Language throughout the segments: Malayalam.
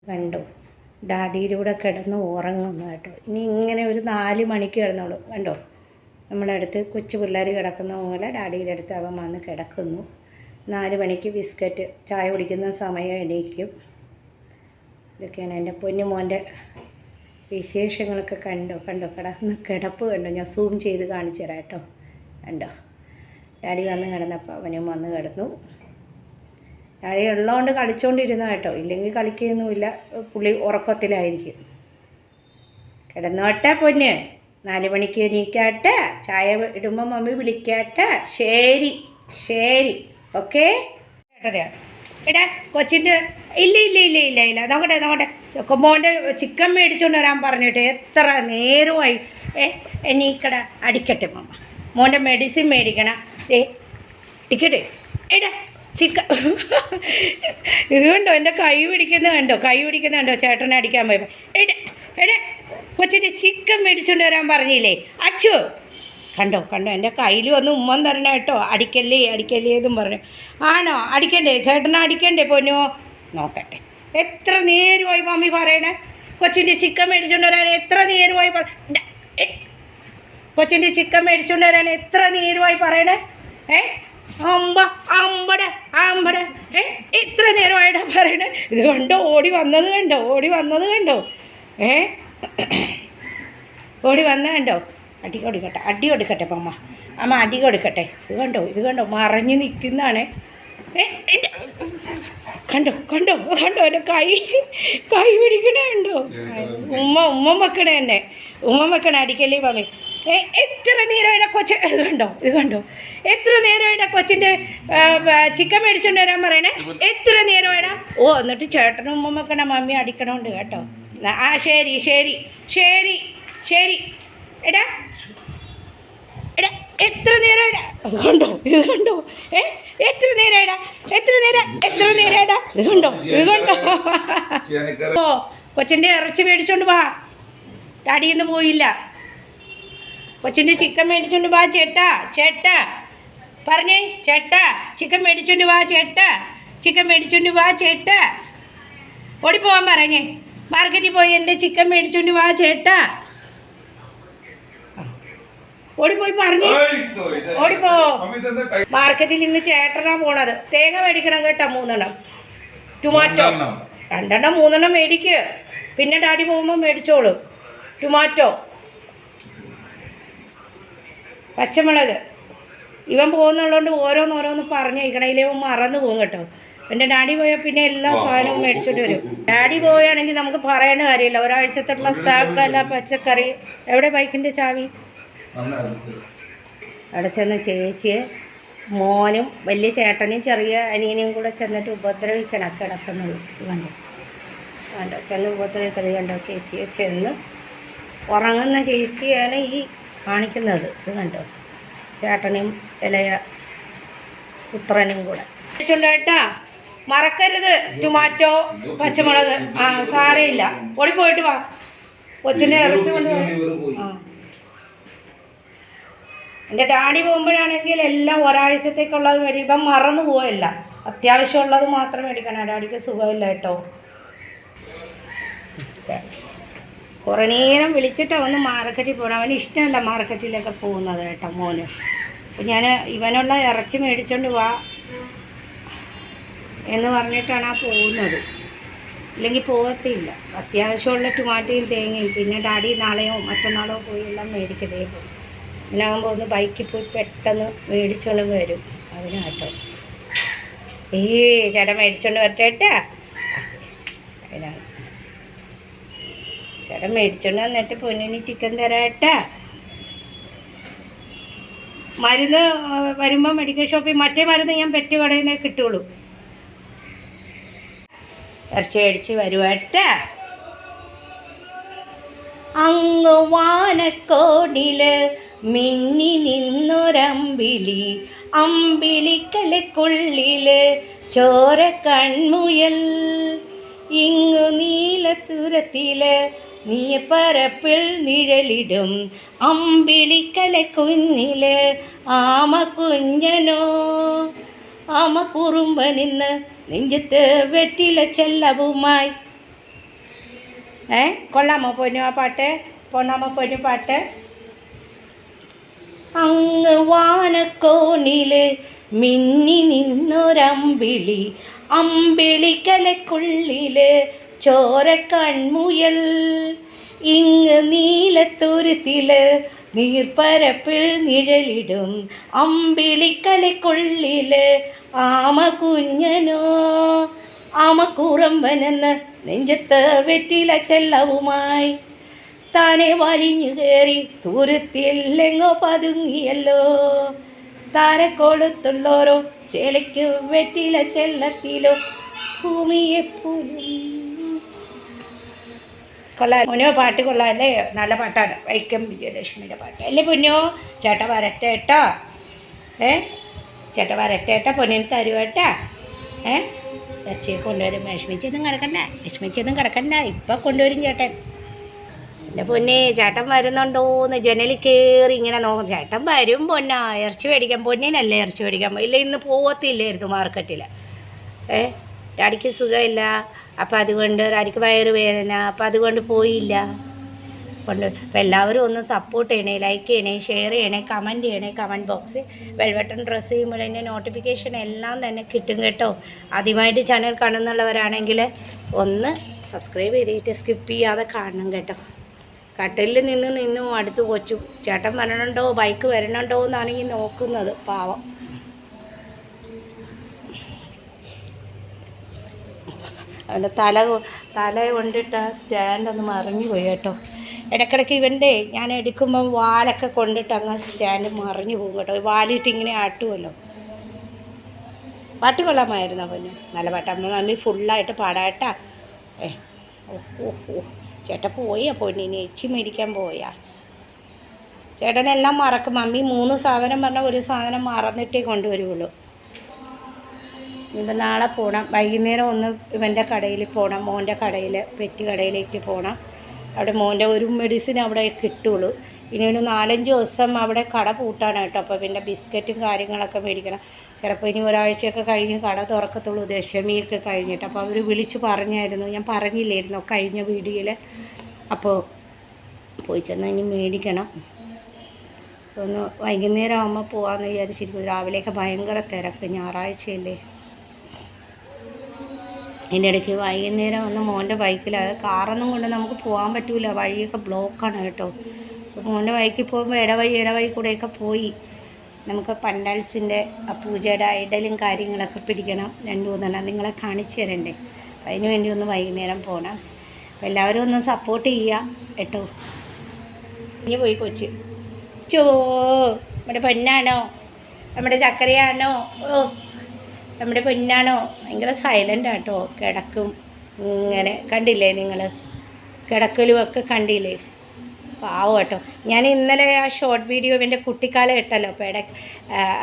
കണ്ടു. ഡാഡിയിലൂടെ കിടന്ന് ഉറങ്ങുന്നു കേട്ടോ. ഇനി ഇങ്ങനെ ഒരു 4 മണിക്ക് കിടന്നോളൂ. കണ്ടോ, നമ്മുടെ അടുത്ത് കൊച്ചു പിള്ളേർ കിടക്കുന്ന പോലെ ഡാഡിയുടെ അടുത്ത് അവൻ വന്ന് കിടക്കുന്നു. 4 മണിക്ക് ബിസ്ക്കറ്റ് ചായ കുടിക്കുന്ന സമയം എണീക്കും. ഇതൊക്കെയാണ് എൻ്റെ പൊന്നുമോൻ്റെ വിശേഷങ്ങളൊക്കെ. കണ്ടോ കിടന്ന് കിടപ്പ് കണ്ടോ. ഞാൻ സൂം ചെയ്ത് കാണിച്ചു തരാം കേട്ടോ. കണ്ടോ, ഡാഡി വന്ന് കിടന്നപ്പോൾ അവനും വന്ന് കിടന്നു. ഡാഡി ഉള്ളതുകൊണ്ട് കളിച്ചുകൊണ്ടിരുന്ന കേട്ടോ, ഇല്ലെങ്കിൽ കളിക്കുകയൊന്നുമില്ല. പുള്ളി ഉറക്കത്തിലായിരിക്കും. കിടന്നോട്ടെ പൊന്ന്, 4 മണിക്ക് എണീക്കാട്ടെ, ചായ ഇടുമ്പോൾ മമ്മി വിളിക്കാട്ടെ. ശരി ഓക്കെ. എടാ കൊച്ചിൻ്റെ ഇല്ല നോക്കട്ടെ മോൻ്റെ ചിക്കൻ മേടിച്ചുകൊണ്ട് വരാൻ പറഞ്ഞിട്ട് എത്ര നേരമായി. എണീക്കട, അടിക്കട്ടെ മമ്മ. മോൻ്റെ മെഡിസിൻ മേടിക്കണം. ടിക്കറ്റ് എടാ ചിക്കൻ. ഇതുകൊണ്ടോ എൻ്റെ കൈ പിടിക്കുന്നത് കണ്ടോ ചേട്ടനെ അടിക്കാൻ പോയപ്പോൾ. എടാ കൊച്ചിൻ്റെ ചിക്കൻ മേടിച്ചുകൊണ്ട് വരാൻ പറഞ്ഞില്ലേ അച്ചു. കണ്ടോ എൻ്റെ കയ്യിൽ വന്ന് ഉമ്മൻ തരണം കേട്ടോ. അടിക്കല്ലേ എന്നും പറഞ്ഞു. ആണോ അടിക്കണ്ടേ, ചേട്ടനെ അടിക്കണ്ടേ പൊന്നോ. നോക്കട്ടെ, എത്ര നേരമായി മമ്മി പറയണേ കൊച്ചിൻ്റെ ചിക്കൻ മേടിച്ചുകൊണ്ട് വരാൻ. എത്ര നേരമായി കൊച്ചിൻ്റെ ചിക്കൻ മേടിച്ചുകൊണ്ട് വരാൻ എത്ര നേരമായി പറയണേ. അമ്പട എത്ര നേരമായിട്ടാ പറയണേ. ഇത് കണ്ടോ, ഓടി വന്നത് കണ്ടോ. ഓടി വന്നത് കണ്ടോ. അടി കൊടുക്കട്ടെ അമ്മ അടി കൊടുക്കട്ടെ. ഇത് കണ്ടോ മറഞ്ഞ് നിൽക്കുന്നതാണ്. കണ്ടോ എൻ്റെ കൈ പിടിക്കണേ കണ്ടോ. ഉമ്മ വെക്കണേ എന്നെ. അടിക്കല്ലേ മമ്മി. എത്ര നേരമായിട്ടാ ഇത് കണ്ടോ എത്ര നേരമായിട്ടാ കൊച്ചിൻ്റെ ചിക്കൻ മേടിച്ചോണ്ട് വരാൻ പറയണേ. എത്ര നേരമായിട്ടാ. എന്നിട്ട് ചേട്ടനും ഉമ്മ വെക്കണ മമ്മി അടിക്കണമുണ്ട് കേട്ടോ. ശരി എടാ എത്ര നേരമായിടാ. ഇത് കണ്ടോ എത്ര നേരമായിടാ. ഇത് കണ്ടോ. കൊച്ചിൻ്റെ ഇറച്ചി മേടിച്ചോണ്ട് വാ. ഡാഡിന്ന് പോയില്ല. കൊച്ചിൻ്റെ ചിക്കൻ മേടിച്ചോണ്ട് വാ ചേട്ടാ പറഞ്ഞേ. ചിക്കൻ മേടിച്ചോണ്ട് വാ ചേട്ടാ. ഓടിപ്പോവാൻ പറഞ്ഞേ. മാർക്കറ്റിൽ പോയി എൻ്റെ ചിക്കൻ മേടിച്ചോണ്ട് വാ ചേട്ടാ. ഓടിപ്പോയി പറഞ്ഞേ. ഓടിപ്പോ. മാർക്കറ്റിൽ ഇന്ന് ചേട്ടനാ പോണത്. തേങ്ങ മേടിക്കണം കേട്ടോ. 3 എണ്ണം. ടൊമാറ്റോ 2 എണ്ണം 3 എണ്ണം മേടിക്കുക. പിന്നെ ഡാഡി പോകുമ്പോൾ മേടിച്ചോളൂ. ടൊമാറ്റോ, പച്ചമുളക്. ഇവൻ പോകുന്നുള്ളതുകൊണ്ട് ഓരോന്നോരോന്ന് പറഞ്ഞേക്കണേലേ മറന്നു പോകും കേട്ടോ. എൻ്റെ ഡാഡി പോയാൽ പിന്നെ എല്ലാ സാധനവും മേടിച്ചിട്ട് വരും. ഡാഡി പോവുകയാണെങ്കിൽ നമുക്ക് പറയേണ്ട കാര്യമില്ല. ഒരാഴ്ചത്തുള്ള സകല പച്ചക്കറി. എവിടെ ബൈക്കിൻ്റെ ചാവി? അവിടെ ചെന്ന് ചേച്ചിയെ മോനും വലിയ ചേട്ടനും ചെറിയ അനിയനെയും കൂടെ ചെന്നിട്ട് ഉപദ്രവിക്കണം കിടക്കുന്നത്. കണ്ടോ ചെന്ന് ഉപദ്രവിക്കുന്നത് കണ്ടോ. ചേച്ചിയെ ചെന്ന് ഉറങ്ങുന്ന ചേച്ചിയാണ് ഈ കാണിക്കുന്നത്. ഇത് കണ്ടോ, ചേട്ടനും ഇളയ പുത്രനും കൂടെ കേട്ടാ. മറക്കരുത് ടൊമാറ്റോ, പച്ചമുളക്. സാരമില്ല, ഓടിപ്പോയിട്ട് വാ. കൊച്ചിൻ്റെ ഇറച്ചി കൊണ്ട് എൻ്റെ ഡാഡി പോകുമ്പോഴാണെങ്കിൽ എല്ലാം ഒരാഴ്ചത്തേക്കുള്ളത് മേടിക്കും. മറന്നു പോവല്ല. അത്യാവശ്യമുള്ളത് മാത്രം മേടിക്കണം. ഡാഡിക്ക് സുഖമില്ല കേട്ടോ. കുറേ നേരം വിളിച്ചിട്ട് അവന് മാർക്കറ്റിൽ പോകണം. അവന് ഇഷ്ടമല്ല മാർക്കറ്റിലൊക്കെ പോകുന്നത് കേട്ടോ മോന്. അപ്പം ഞാൻ ഇവനുള്ള ഇറച്ചി മേടിച്ചോണ്ട് വാ എന്ന് പറഞ്ഞിട്ടാണ് പോകുന്നത്. ഇല്ലെങ്കിൽ പോകത്തില്ല. അത്യാവശ്യമുള്ള ടൊമാറ്റോയും തേങ്ങയും. പിന്നെ ഡാഡി നാളെയോ മറ്റന്നാളോ പോയി എല്ലാം മേടിക്കതേ പോകും. ഇതിനാകുമ്പോൾ ഒന്ന് ബൈക്കിൽ പോയി പെട്ടെന്ന് മേടിച്ചോണ്ട് വരും. അതിനാട്ടോ. ചേട്ടൻ മേടിച്ചോണ്ട് വരട്ടെ. അതിനാണ് ചേട്ടൻ മേടിച്ചോണ്ട് വന്നിട്ട് പൊന്നിന് ചിക്കൻ തരാട്ടാ. മരുന്ന് വരുമ്പോൾ മെഡിക്കൽ ഷോപ്പിൽ മറ്റേ മരുന്ന് ഞാൻ പെറ്റ് കടയിൽ നിന്ന് കിട്ടുള്ളൂ. ഇറച്ചി മേടിച്ച് വരുവാട്ടാ. അങ്ങ് വാനക്കോണില് മിന്നി നിന്നൊരമ്പിളി, അമ്പിളിക്കലക്കുള്ളില് ചോര കൺമുയൽ. ഇങ്ങു നീലത്തുരത്തില് നീപ്പരപ്പിൽ നിഴലിടും അമ്പിളിക്കലക്കുഞ്ഞില് ആമ കുഞ്ഞനോ. ആമ കുറുമ്പനിന്ന് നെഞ്ചത്ത് വെറ്റില ചെല്ലവുമായി. കൊള്ളാമോ പൊന്നു ആ പാട്ട്? കൊള്ളാമോ പൊന്നു പാട്ട്? അങ്ങ് വാനക്കോണില് മിന്നി നിന്നൊരമ്പിളി, അമ്പിളിക്കലക്കുള്ളില് ചോര കൺമുയൽ, ഇങ്ങ് നീലത്തുരുത്തില് നീർപ്പരപ്പിൽ നിഴലിടും, അമ്പിളിക്കലക്കുള്ളില് ആമ കുഞ്ഞനോ, ആമക്കുറമ്പനെന്ന് നെഞ്ചത്ത് വെറ്റില ചെല്ലവുമായി താനെ വലിഞ്ഞു കയറി തുരുത്തില്ലെങ്ങോ പതുങ്ങിയല്ലോ, താരക്കോളത്തുള്ളോരോ ചേലയ്ക്ക് വെറ്റില ചെല്ലത്തിലോ ഭൂമിയെപ്പോലും. കൊള്ളാം പൊന്നോ, പാട്ട് കൊള്ളാമല്ലേ? നല്ല പാട്ടാണ്. വൈക്കം വിജയലക്ഷ്മിയുടെ പാട്ട് അല്ലേ പൊന്നോ? ചേട്ട വരട്ടെ കേട്ടോ. ചേട്ട വരട്ടെ കേട്ടോ, പൊന്നിന് തരുവേട്ടാ. ഇറച്ചിയെ കൊണ്ടുവരും. വിഷമിച്ചൊന്നും കിടക്കണ്ട. ഇപ്പം കൊണ്ടുവരും ചേട്ടൻ. എൻ്റെ പൊന്നെ, ചേട്ടൻ വരുന്നുണ്ടോയെന്ന് ജനലിൽ കയറി ഇങ്ങനെ നോക്കും. ചേട്ടൻ വരും പൊന്നാ, ഇറച്ചി മേടിക്കാൻ. പൊന്നിനല്ലേ ഇറച്ചി മേടിക്കാൻ? ഇല്ല, ഇന്ന് പോകത്തില്ലായിരുന്നു മാർക്കറ്റിൽ. ഡാഡിക്ക് സുഖമില്ല, അപ്പം അതുകൊണ്ട് ഡാഡിക്ക് വയറുവേദന, അപ്പം അതുകൊണ്ട് പോയില്ല. അപ്പോൾ എല്ലാവരും ഒന്ന് സപ്പോർട്ട് ചെയ്യണേ, ലൈക്ക് ചെയ്യണേ, ഷെയർ ചെയ്യണേ, കമൻറ്റ് ചെയ്യണേ. കമൻറ്റ് ബോക്സിൽ വെൽവെട്ടൺ ഡ്രസ്സ് ചെയ്യുമ്പോൾ അതിൻ്റെ നോട്ടിഫിക്കേഷൻ എല്ലാം തന്നെ കിട്ടും കേട്ടോ. ആദ്യമായിട്ട് ചാനൽ കാണുന്നുള്ളവരാണെങ്കിൽ ഒന്ന് സബ്സ്ക്രൈബ് ചെയ്തിട്ട് സ്കിപ്പ് ചെയ്യാതെ കാണണം കേട്ടോ. കട്ടിലിൽ നിന്നും അടുത്ത് കൊച്ചു ചേട്ടൻ വരണുണ്ടോ, ബൈക്ക് വരണുണ്ടോ എന്നാണെങ്കിൽ നോക്കുന്നത്. പാവം. അവൻ്റെ തല കൊണ്ടിട്ട് സ്റ്റാൻഡൊന്ന് മറിഞ്ഞു പോയി കേട്ടോ. ഇടയ്ക്കിടയ്ക്ക് ഇവൻ്റെ ഞാൻ എടുക്കുമ്പോൾ വാലൊക്കെ കൊണ്ടിട്ട് അങ്ങ് സ്റ്റാൻഡ് മറിഞ്ഞു പോകും കേട്ടോ. വാലിട്ട് ഇങ്ങനെ ആട്ടുമല്ലോ. പാട്ട് കൊള്ളാമായിരുന്നു പൊന്നു, നല്ല പാട്ട്. അമ്മ മമ്മി ഫുള്ളായിട്ട് പാടാട്ടാ. ചേട്ടൻ പോയാ പൊന്നിനി എച്ചി മേടിക്കാൻ പോയാ? ചേട്ടനെല്ലാം മറക്കും. മമ്മി 3 സാധനം പറഞ്ഞാൽ ഒരു സാധനം മറന്നിട്ടേ കൊണ്ടുവരുള്ളൂ. ഇപ്പം നാളെ പോകണം, വൈകുന്നേരം ഒന്ന് ഇവൻ്റെ കടയിൽ പോകണം, മോൻ്റെ കടയിൽ, പെറ്റ് കടയിലേക്ക് പോകണം. അവിടെ മോൻ്റെ ഒരു മെഡിസിൻ അവിടെ കിട്ടുള്ളൂ. ഇനി ഒരു 4-5 ദിവസം അവിടെ കട പൂട്ടാണ് കേട്ടോ. അപ്പോൾ പിന്നെ ബിസ്ക്കറ്റും കാര്യങ്ങളൊക്കെ മേടിക്കണം. ചിലപ്പോൾ ഇനി ഒരാഴ്ചയൊക്കെ കഴിഞ്ഞ് കട തുറക്കത്തുള്ളൂ, ദശമിയൊക്കെ കഴിഞ്ഞിട്ട്. അപ്പോൾ അവർ വിളിച്ച് പറഞ്ഞായിരുന്നു, ഞാൻ പറഞ്ഞില്ലായിരുന്നോ കഴിഞ്ഞ വീഡിയോയിൽ. അപ്പോൾ പോയി ചെന്നാൽ ഇനി മേടിക്കണം. ഒന്ന് വൈകുന്നേരം ആകുമ്പോൾ പോകാമെന്ന് വിചാരിച്ചിരിക്കും. രാവിലെയൊക്കെ ഭയങ്കര തിരക്ക്, ഞായറാഴ്ചയല്ലേ. അതിൻ്റെ ഇടയ്ക്ക് വൈകുന്നേരം ഒന്ന് മോൻ്റെ ബൈക്കിൽ, അത് കാറൊന്നും കൊണ്ട് നമുക്ക് പോകാൻ പറ്റില്ല, വഴിയൊക്കെ ബ്ലോക്കാണ് കേട്ടോ. അപ്പോൾ മോൻ്റെ ബൈക്കിൽ പോകുമ്പോൾ ഇടവഴി കൂടെയൊക്കെ പോയി നമുക്ക് പണ്ടാൾസിൻ്റെ പൂജയുടെ ഐഡലും കാര്യങ്ങളൊക്കെ പിടിക്കണം. 2-3 നിങ്ങളെ കാണിച്ചു തരണ്ടേ, അതിന് വേണ്ടി ഒന്ന് വൈകുന്നേരം പോകണം. അപ്പോൾ എല്ലാവരും ഒന്ന് സപ്പോർട്ട് ചെയ്യുക കേട്ടോ. ഇനി പോയി കൊച്ച് നമ്മുടെ പൊന്നാണോ, നമ്മുടെ ചക്കരയാണോ, നമ്മുടെ പൊന്നാണോ? ഭയങ്കര സൈലൻ്റ് ആട്ടോ. കിടക്കും ഇങ്ങനെ, കണ്ടില്ലേ നിങ്ങൾ? കിടക്കലുമൊക്കെ കണ്ടില്ലേ? പാവം കേട്ടോ. ഞാൻ ഇന്നലെ ആ ഷോർട്ട് വീഡിയോ എൻ്റെ കുട്ടിക്കാലം ഇട്ടല്ലോ. അപ്പോൾ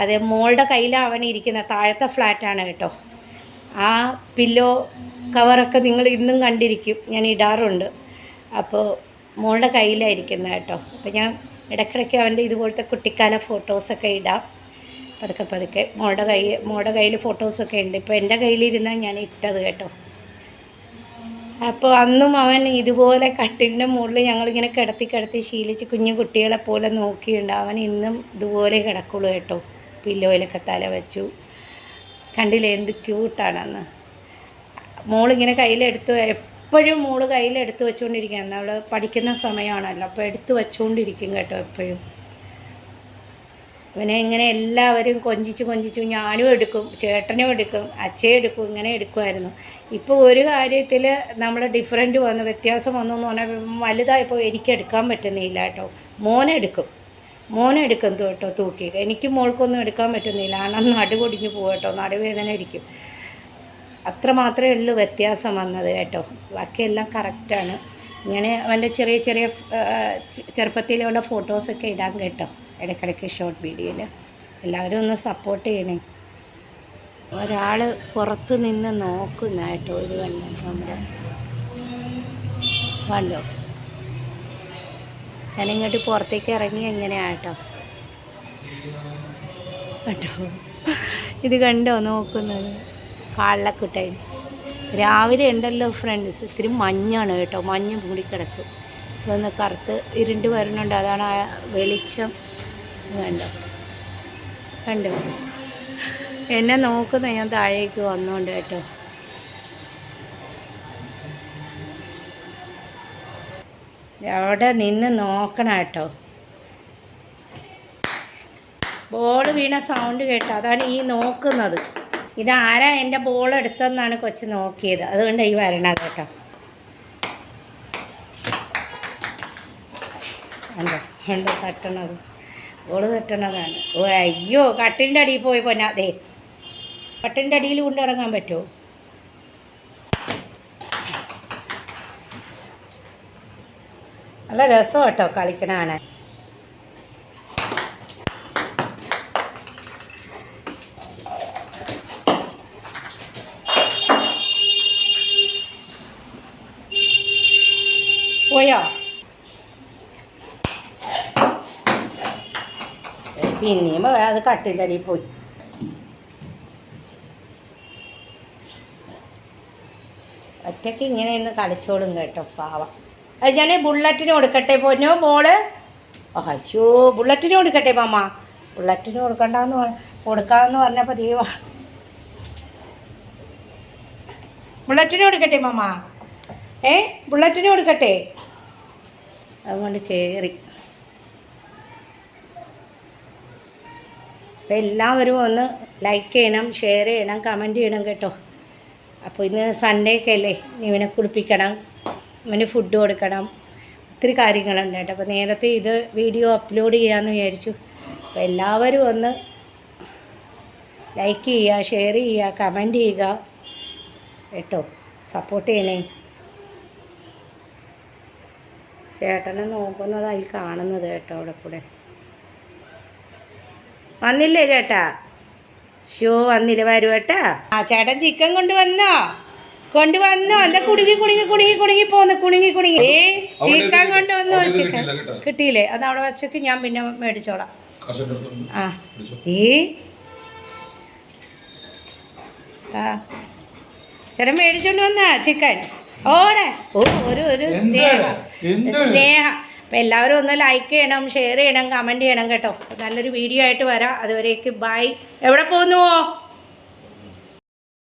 അത് മോളുടെ കയ്യിലാണ് അവൻ ഇരിക്കുന്നത്. താഴത്തെ ഫ്ലാറ്റാണ് കേട്ടോ. ആ പില്ലോ കവറൊക്കെ നിങ്ങൾ ഇന്നും കണ്ടിരിക്കും, ഞാൻ ഇടാറുണ്ട്. അപ്പോൾ മോളുടെ കയ്യിലാണ് ഇരിക്കുന്നത് കേട്ടോ. അപ്പോൾ ഞാൻ ഇടയ്ക്കിടയ്ക്ക് അവൻ്റെ ഇതുപോലത്തെ കുട്ടിക്കാല ഫോട്ടോസൊക്കെ ഇടാം. പതുക്കെ മോളുടെ കയ്യിൽ ഫോട്ടോസൊക്കെ ഉണ്ട്. ഇപ്പോൾ എൻ്റെ കയ്യിലിരുന്നാൽ ഞാൻ ഇട്ടത് കേട്ടോ. അപ്പോൾ അന്നും അവൻ ഇതുപോലെ കട്ടിലിൻ്റെ മുകളിൽ ഞങ്ങളിങ്ങനെ കിടത്തി ശീലിച്ച് കുഞ്ഞു കുട്ടികളെ പോലെ നോക്കിയുണ്ട്. അവൻ ഇന്നും ഇതുപോലെ കിടക്കുള്ളൂ കേട്ടോ. പില്ലോയിലൊക്കെ തല വെച്ചു. കണ്ടില്ലേ എന്ത് ക്യൂട്ടാണെന്ന്. മോളിങ്ങനെ എപ്പോഴും മോള് കയ്യിലെടുത്ത് വെച്ചുകൊണ്ടിരിക്കുകയാണ്. നമ്മൾ പഠിക്കുന്ന സമയമാണല്ലോ, അപ്പോൾ എടുത്ത് വെച്ചുകൊണ്ടിരിക്കും കേട്ടോ എപ്പോഴും. ഇവനെ ഇങ്ങനെ എല്ലാവരും കൊഞ്ചിച്ചു ഞാനും എടുക്കും, ചേട്ടനും എടുക്കും, അച്ഛയും എടുക്കും, ഇങ്ങനെ എടുക്കുമായിരുന്നു. ഇപ്പോൾ ഒരു കാര്യത്തിൽ നമ്മുടെ ഡിഫറൻറ്റ് വന്നു, വ്യത്യാസം വന്നു എന്ന് പറഞ്ഞാൽ വലുതായപ്പോൾ എനിക്കെടുക്കാൻ പറ്റുന്നില്ല കേട്ടോ. മോനെടുക്കും കേട്ടോ തൂക്കി. എനിക്ക് മോൾക്കൊന്നും എടുക്കാൻ പറ്റുന്നില്ല. കാരണം നടുകൊടിഞ്ഞ് പോകും കേട്ടോ, നടുവേദന ഇരിക്കും. അത്ര മാത്രമേ ഉള്ളൂ വ്യത്യാസം വന്നത് കേട്ടോ. ബാക്കിയെല്ലാം കറക്റ്റാണ്. ഇങ്ങനെ അവൻ്റെ ചെറിയ ചെറുപ്പത്തിലുള്ള ഫോട്ടോസൊക്കെ ഇടാൻ കേട്ടോ ഇടയ്ക്കിടയ്ക്ക് ഷോർട്ട് വീഡിയോയിൽ. എല്ലാവരും ഒന്ന് സപ്പോർട്ട് ചെയ്യണേ. ഒരാൾ പുറത്ത് നിന്ന് നോക്കുന്ന കേട്ടോ. ഒരു നമ്മുടെ കണ്ടോ, ഞാനിങ്ങോട്ട് പുറത്തേക്ക് ഇറങ്ങി എങ്ങനെയാണ് കേട്ടോ. ഇത് കണ്ടോ നോക്കുന്നത്? കാളക്കുട്ടൻ രാവിലെ ഉണ്ടല്ലോ ഫ്രണ്ട്സ്, ഇത്തിരി മഞ്ഞാണ് കേട്ടോ, മഞ്ഞ് മൂടിക്കിടക്കും. ഇതൊന്ന് കറുത്ത് ഇരുണ്ട് വരുന്നുണ്ട്, അതാണ് ആ വെളിച്ചം. കണ്ടോ കണ്ടോ എന്നെ നോക്കുന്ന, ഞാൻ താഴേക്ക് വന്നോണ്ട് കേട്ടോ. അവിടെ നിന്ന് നോക്കണം കേട്ടോ. ബോൾ വീണ സൗണ്ട് കേട്ടോ, അതാണ് ഈ നോക്കുന്നത്. ഇതാരാ എൻ്റെ ബോൾ എടുത്തെന്നാണ് കൊച്ച് നോക്കിയത്, അതുകൊണ്ട് ഈ വരണത് കേട്ടോ. കണ്ടോ കണ്ടോ തട്ടണത്, ബോൾ തട്ടണതാണ്. ഓ അയ്യോ, കട്ടിലിൻ്റെ അടിയിൽ പോയി പോന്നാ. അതെ, കട്ടിലിൻ്റെ അടിയിൽ കൊണ്ടിറങ്ങാൻ പറ്റുമോ? നല്ല രസം കേട്ടോ കളിക്കണാണ്. പോയോ? പിന്നെയും അത് കട്ടിൻ്റെ അടിയിൽ പോയി. ഒറ്റയ്ക്ക് ഇങ്ങനെ ഇന്ന് കളിച്ചോളും കേട്ടോ, പാവം. അത് ഞാൻ ബുള്ളറ്റിന് കൊടുക്കട്ടെ പൊന്നോ ബോള്? അയ്യോ, ബുള്ളറ്റിന് കൊടുക്കട്ടെ മാമ? ബുള്ളറ്റിന് കൊടുക്കാമെന്ന് പറഞ്ഞപ്പോൾ ദൈവ, ബുള്ളറ്റിന് കൊടുക്കട്ടെ മാമ? ബുള്ളറ്റിന് കൊടുക്കട്ടെ? അതുകൊണ്ട് കയറി. അപ്പോൾ എല്ലാവരും ഒന്ന് ലൈക്ക് ചെയ്യണം, ഷെയർ ചെയ്യണം, കമൻറ്റ് ചെയ്യണം കേട്ടോ. അപ്പോൾ ഇന്ന് സൺഡേ ഒക്കെ അല്ലേ, ഇവനെ കുളിപ്പിക്കണം, ഇവന് ഫുഡ് കൊടുക്കണം, ഒത്തിരി കാര്യങ്ങളുണ്ട് കേട്ടോ. അപ്പോൾ നേരത്തെ ഇത് വീഡിയോ അപ്ലോഡ് ചെയ്യാമെന്ന് വിചാരിച്ചു. അപ്പോൾ എല്ലാവരും ഒന്ന് ലൈക്ക് ചെയ്യുക, ഷെയർ ചെയ്യുക, കമൻറ്റ് ചെയ്യുക കേട്ടോ, സപ്പോർട്ട് ചെയ്യണേ. ചേട്ടനെ നോക്കുന്നതായി കാണുന്നത് കേട്ടോ അവിടെ കൂടെ. വന്നില്ലേ ചേട്ടാ? ഷോ വന്നില്ല, വരൂ കേട്ടാ. ആ ചേട്ടൻ ചിക്കൻ കൊണ്ടുവന്നോ? എന്താ കുടുങ്ങി പോന്ന്, കുണുങ്ങി. ചിക്കൻ കൊണ്ടുവന്നോ? ചിക്കൻ കിട്ടിയില്ലേ? അത് അവിടെ വച്ചേക്ക്, ഞാൻ പിന്നെ മേടിച്ചോളാം. ആ ചേട്ടൻ മേടിച്ചോണ്ട് വന്നാ ചിക്കൻ? ഓടെ ഒരു സ്നേഹം. അപ്പം എല്ലാവരും ഒന്ന് ലൈക്ക് ചെയ്യണം, ഷെയർ ചെയ്യണം, കമൻറ്റ് ചെയ്യണം കേട്ടോ. നല്ലൊരു വീഡിയോ ആയിട്ട് വരാം. അതുവരേക്ക് ബൈ. എവിടെ പോകുന്നുവോ?